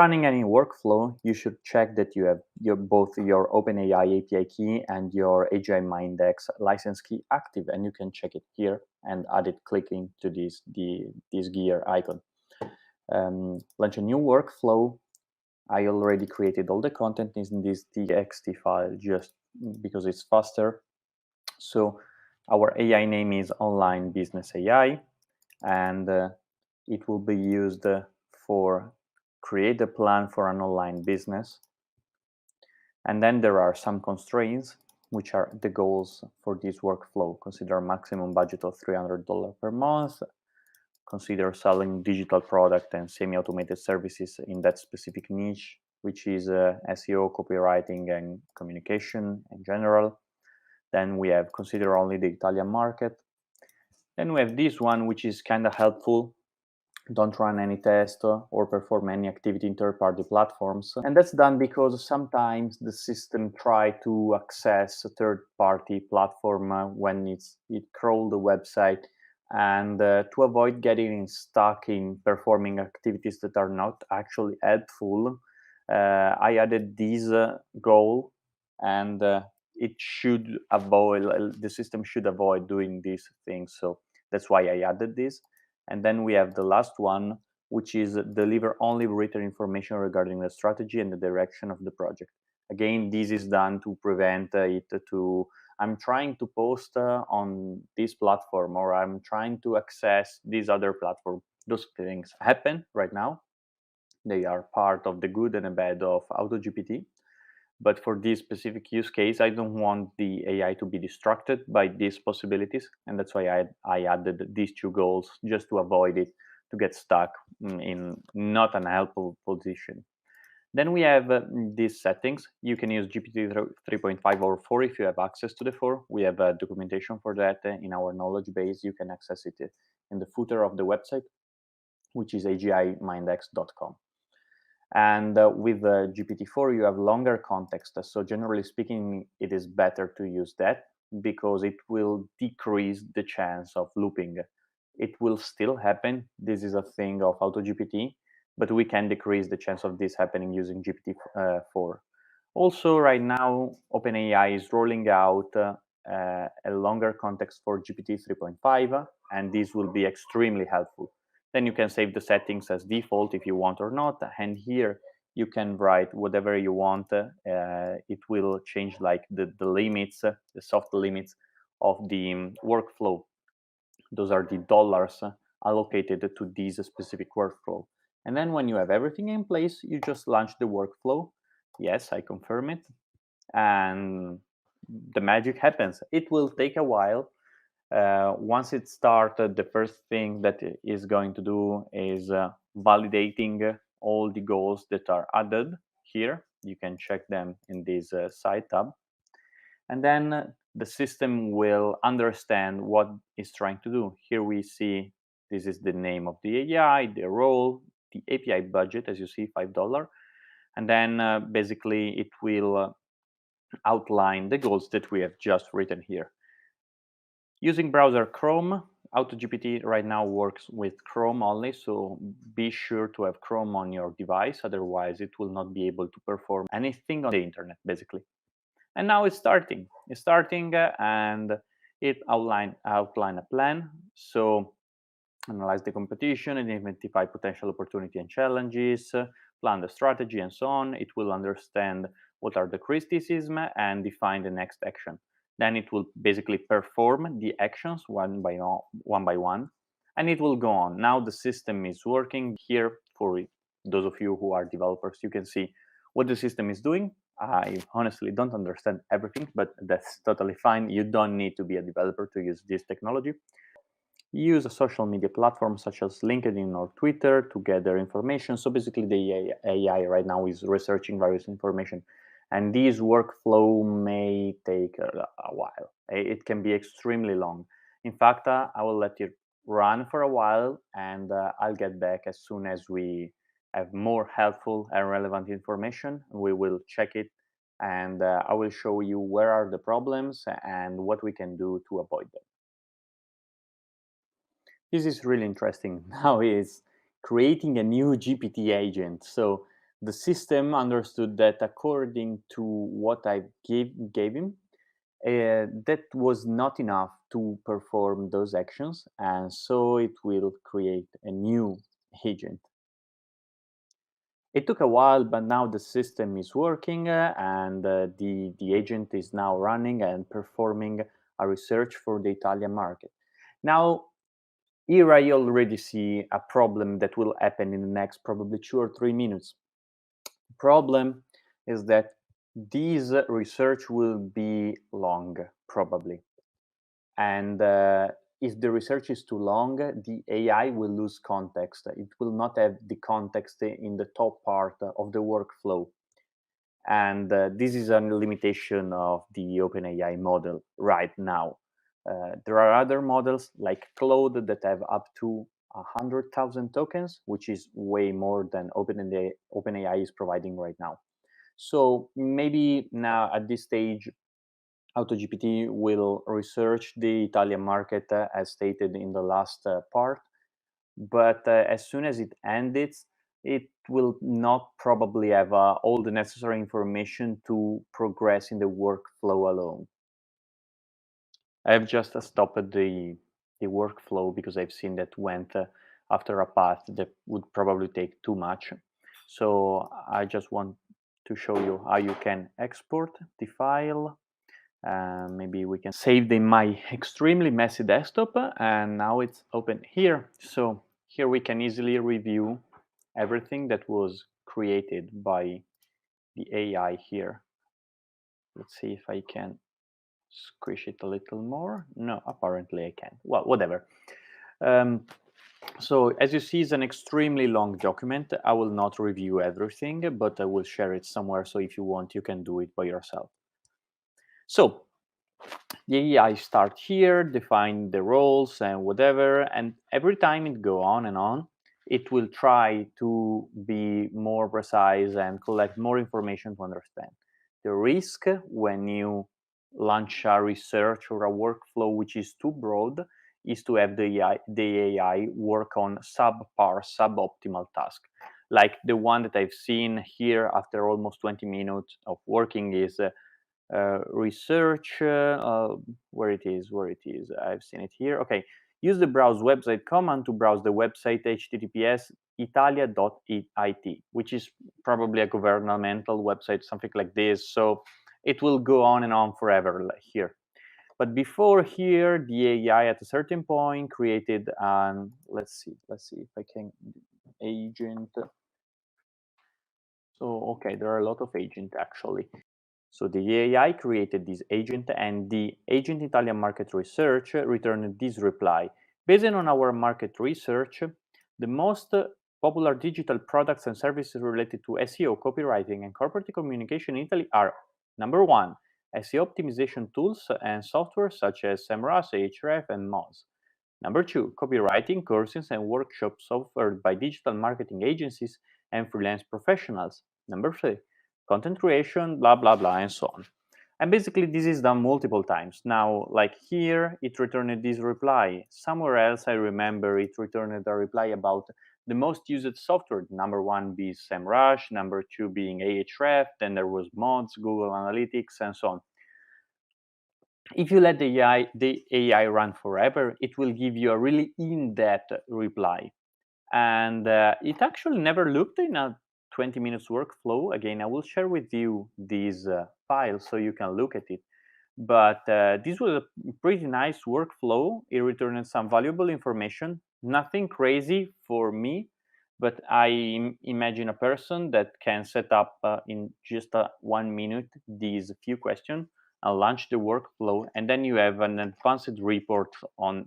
Running any workflow, you should check that you have both your OpenAI API key and your AGI Mindex license key active, and you can check it here and add it clicking to this gear icon. Launch a new workflow. I already created all the content in this txt file just because it's faster. So our AI name is Online Business AI, and it will be used for create a plan for an online business. And then there are some constraints, which are the goals for this workflow. Consider a maximum budget of $300 per month. Consider selling digital product and semi-automated services in that specific niche, which is SEO, copywriting, and communication in general. Then we have consider only the Italian market. Then we have this one, which is kind of helpful. Don't run any test or perform any activity in third-party platforms. And that's done because sometimes the system try to access a third-party platform when it crawled the website. And to avoid getting stuck in performing activities that are not actually helpful, I added this goal, and the system should avoid doing these things. So that's why I added this. And then we have the last one, which is deliver only written information regarding the strategy and the direction of the project. Again, this is done to prevent I'm trying to post on this platform, or I'm trying to access this other platform. Those things happen right now. They are part of the good and the bad of AutoGPT. But for this specific use case, I don't want the AI to be distracted by these possibilities. And that's why I added these two goals, just to avoid it to get stuck in not an helpful position. Then we have these settings. You can use GPT 3.5 or 4 if you have access to the 4. We have documentation for that in our knowledge base. You can access it in the footer of the website, which is agimindex.com. And with GPT-4, you have longer context. So generally speaking, it is better to use that because it will decrease the chance of looping. It will still happen. This is a thing of AutoGPT, but we can decrease the chance of this happening using GPT-4. Also, right now, OpenAI is rolling out a longer context for GPT 3.5, and this will be extremely helpful. Then you can save the settings as default if you want or not. And here you can write whatever you want. It will change like the limits, the soft limits of the workflow. Those are the dollars allocated to this specific workflow. And then when you have everything in place, you just launch the workflow. Yes, I confirm it. And the magic happens. It will take a while. Once it started, the first thing that it is going to do is validating all the goals that are added here. You can check them in this side tab. And then the system will understand what it's trying to do. Here we see this is the name of the AI, the role, the API budget, as you see, $5. And then basically it will outline the goals that we have just written here. Using browser Chrome, AutoGPT right now works with Chrome only, so be sure to have Chrome on your device, otherwise it will not be able to perform anything on the internet, basically. And now it's starting. And it outline a plan. So analyze the competition and identify potential opportunity and challenges, plan the strategy, and so on. It will understand what are the criticism and define the next action. Then it will basically perform the actions one by one, and it will go on. Now the system is working here. For those of you who are developers, you can see what the system is doing. I honestly don't understand everything, but that's totally fine. You don't need to be a developer to use this technology. Use a social media platform such as LinkedIn or Twitter to gather information. So basically the AI right now is researching various information, and this workflow may take a while. It can be extremely long. In fact, I will let it run for a while, and I'll get back as soon as we have more helpful and relevant information. We will check it, and I will show you where are the problems and what we can do to avoid them. This is really interesting. Now is creating a new GPT agent. So The system understood that according to what I gave him, that was not enough to perform those actions, and so it will create a new agent. It took a while, but now the system is working, and the agent is now running and performing a research for the Italian market. Now, here I already see a problem that will happen in the next probably 2 or 3 minutes. The problem is that this research will be long, probably. And if the research is too long, the AI will lose context. It will not have the context in the top part of the workflow. And this is a limitation of the OpenAI model right now. There are other models like Claude that have up to 100,000 tokens, which is way more than OpenAI is providing right now. So maybe now at this stage, AutoGPT will research the Italian market as stated in the last part, but as soon as it ends, it will not probably have all the necessary information to progress in the workflow alone. I have just stopped the workflow because I've seen that went after a path that would probably take too much. So I just want to show you how you can export the file. Maybe we can save it in my extremely messy desktop, and now it's open here. So here we can easily review everything that was created by the AI here. Let's see if I can squish it a little more. No, apparently I can't. Well, whatever. So as you see, it's an extremely long document. I will not review everything, but I will share it somewhere. So if you want, you can do it by yourself. So the AI start here, define the roles and whatever, and every time it go on and on, it will try to be more precise and collect more information to understand. The risk when you launch a research or a workflow which is too broad is to have the AI work on suboptimal task. Like the one that I've seen here after almost 20 minutes of working is research, where it is, I've seen it here. Okay, use the browse website command to browse the website https italia.it, which is probably a governmental website, something like this. So it will go on and on forever here. But before here, the AI at a certain point created, let's see if I can, agent. So, okay, there are a lot of agents actually. So the AI created this agent, and the agent Italian market research returned this reply. Based on our market research, the most popular digital products and services related to SEO, copywriting, and corporate communication in Italy are: number one, SEO optimization tools and software such as SEMrush, Ahrefs, and Moz. Number two, copywriting courses and workshops offered by digital marketing agencies and freelance professionals. Number three, content creation, blah, blah, blah, and so on. And basically, this is done multiple times. Now, like here, it returned this reply. Somewhere else, I remember it returned a reply about the most used software. Number one being SEMrush, number two being Ahrefs, then there was Moz, Google Analytics, and so on. If you let the AI run forever, it will give you a really in-depth reply. And it actually never looked in a 20 minutes workflow. Again, I will share with you these files so you can look at it. But this was a pretty nice workflow. It returned some valuable information, nothing crazy for me, but I imagine a person that can set up in just 1 minute these few questions and launch the workflow, and then you have an advanced report on